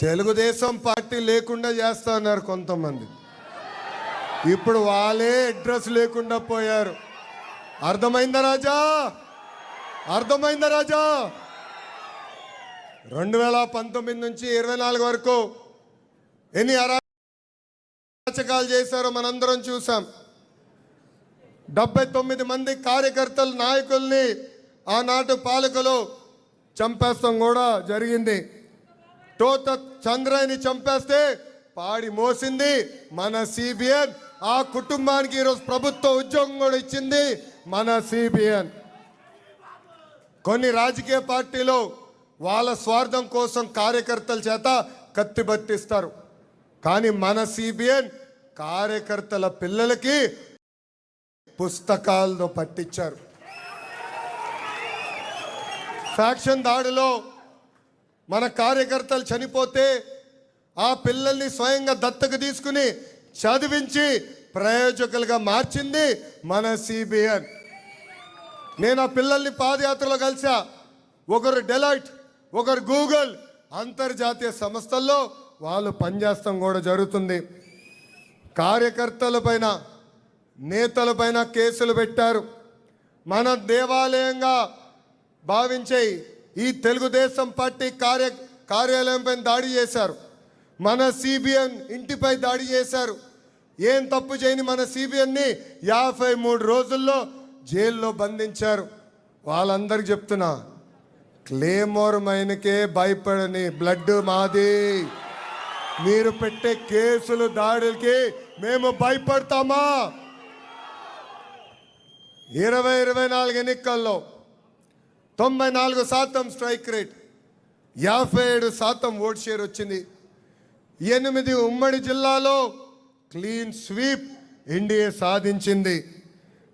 Telugu Desam party లేకుండా చేస్తున్నారు కొంతమంది. ఇప్పుడు వాళ్ళే అడ్రస్ లేకుండా పోయారు. అర్థమైందా రాజా? అర్థమైందా రాజా? 2019 నుంచి 24 వరకు ఎన్ని అరాచకాలు చేశారో మనందరం చూసాం. 79 మంది కార్యకర్తలు నాయకుల్ని ఆనాటి పాలకులు చంపేస్తాం కూడా జరిగింది. తోట చంద్రాన్ని చంపేస్తే పాడి మోసింది మన సిబిఎన్. ఆ కుటుంబానికి ఈరోజు ప్రభుత్వ ఉద్యోగం కూడా ఇచ్చింది మన సిబిఎన్. కొన్ని రాజకీయ పార్టీలు వాళ్ళ స్వార్థం కోసం కార్యకర్తల చేత కత్తి బట్టిస్తారు. కానీ మన సిబిఎన్ కార్యకర్తల పిల్లలకి పుస్తకాలతో పట్టించారు. ఫ్యాక్షన్ దాడిలో మన కార్యకర్తలు చనిపోతే ఆ పిల్లల్ని స్వయంగా దత్తకు తీసుకుని చదివించి ప్రయోజకులుగా మార్చింది మన సిబిఎన్. నేను ఆ పిల్లల్ని పాదయాత్రలో కలిసా. ఒకరు డెలాయిట్, ఒకరు గూగుల్ అంతర్జాతీయ సంస్థల్లో వాళ్ళు పనిచేస్తాం కూడా జరుగుతుంది. కార్యకర్తల పైన నేతల పైన కేసులు పెట్టారు. మన దేవాలయంగా భావించే ఈ తెలుగుదేశం పార్టీ కార్యాలయం పైన దాడి చేశారు. మన సిబిఎన్ ఇంటిపై దాడి చేశారు. ఏం తప్పు చేయని మన సిబిఎన్ని 53 రోజుల్లో జైల్లో బంధించారు. వాళ్ళందరికీ చెప్తున్నా, క్లేమోర్ మైన్కే భయపడని బ్లడ్ మాది. మీరు పెట్టే కేసులు దాడులకి మేము భయపడతామా? 2024 ఎన్నికల్లో 94% స్ట్రైక్ రేట్, 57% ఓట్ షేర్ వచ్చింది. 8 ఉమ్మడి జిల్లాలో క్లీన్ స్వీప్ ఎన్డీఏ సాధించింది.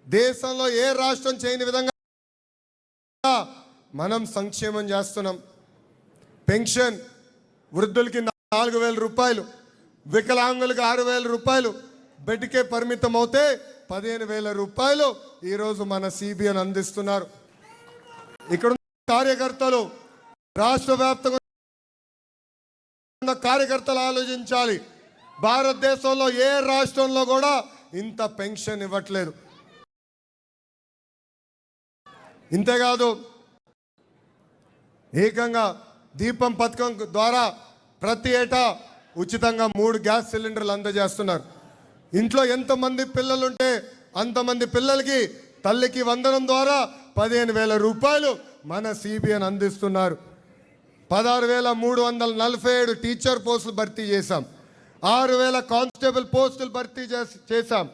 దేశంలో ఏ రాష్ట్రం చేయని విధంగా మనం సంక్షేమం చేస్తున్నాం. పెన్షన్ వృద్ధులకి 4,000 రూపాయలు, వికలాంగులకు 6,000 రూపాయలు, బెడ్కే పరిమితం అవుతే 15,000 రూపాయలు ఈరోజు మన సిబిఎన్ అందిస్తున్నారు. ఇక్కడ కార్యకర్తలు, రాష్ట్ర వ్యాప్తంగా కార్యకర్తలు ఆలోచించాలి. భారతదేశంలో ఏ రాష్ట్రంలో కూడా ఇంత పెన్షన్ ఇవ్వట్లేదు. ఇంతేకాదు, ఏకంగా దీపం పథకం ద్వారా ప్రతి ఏటా ఉచితంగా 3 గ్యాస్ సిలిండర్లు అందజేస్తున్నారు. ఇంట్లో ఎంతమంది పిల్లలుంటే అంతమంది పిల్లలకి తల్లికి వందనం ద్వారా 15,000 రూపాయలు మన సిబిఎన్ అందిస్తున్నారు. 16,347 టీచర్ పోస్టులు భర్తీ చేశాం. 6,000 కానిస్టేబుల్ పోస్టులు భర్తీ చేశాం.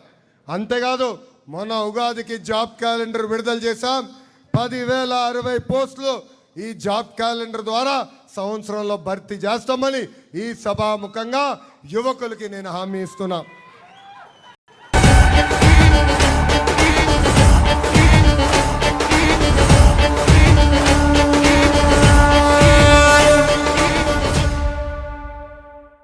అంతేకాదు, మొన్న ఉగాదికి జాబ్ క్యాలెండర్ విడుదల చేశాం. 10,060 పోస్టులు ఈ జాబ్ క్యాలెండర్ ద్వారా సంవత్సరంలో భర్తీ చేస్తామని ఈ సభాముఖంగా యువకులకి నేను హామీ ఇస్తున్నా.